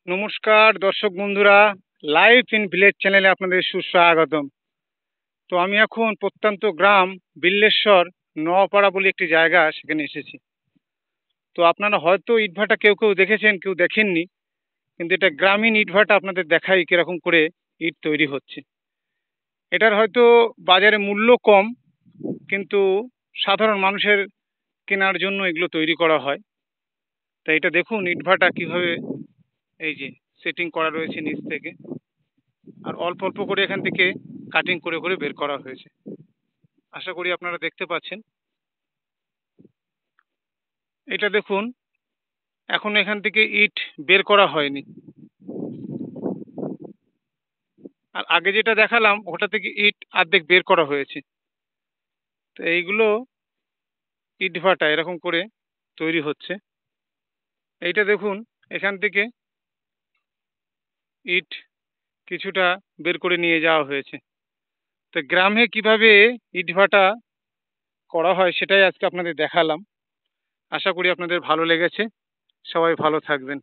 নমস্কার দর্শক বন্ধুরা, লাইফ ইন ভিলেজ চ্যানেলে আপনাদের সুস্বাগতম। তো আমি এখন প্রত্যন্ত গ্রাম বিল্লেশ্বর নোয়াপাড়া বলে একটি জায়গা, সেখানে এসেছি। তো আপনারা হয়তো ইটভাটা কেউ কেউ দেখেছেন, কেউ দেখেননি, কিন্তু এটা গ্রামীণ ইটভাটা আপনাদের দেখাই কিরকম করে ইট তৈরি হচ্ছে। এটার হয়তো বাজারে মূল্য কম, কিন্তু সাধারণ মানুষের কেনার জন্য এগুলো তৈরি করা হয়। তাই এটা দেখুন ইটভাটা কিভাবে এই যে সেটিং করা রয়েছে নিচ থেকে, আর অল্প অল্প করে এখান থেকে কাটিং করে করে বের করা হয়েছে। আশা করি আপনারা দেখতে পাচ্ছেন। এটা দেখুন, এখন এখান থেকে ইট বের করা হয়নি, আর আগে যেটা দেখালাম ওটা থেকে ইট অর্ধেক বের করা হয়েছে। তো এইগুলো ইট ভাটা এরকম করে তৈরি হচ্ছে। এইটা দেখুন, এখান থেকে ইট কিছুটা বের করে নিয়ে যাওয়া হয়েছে। তো গ্রামে কিভাবে ইট ভাটা করা হয় সেটাই আজকে আপনাদের দেখালাম। আশা করি আপনাদের ভালো লেগেছে। সবাই ভালো থাকবেন।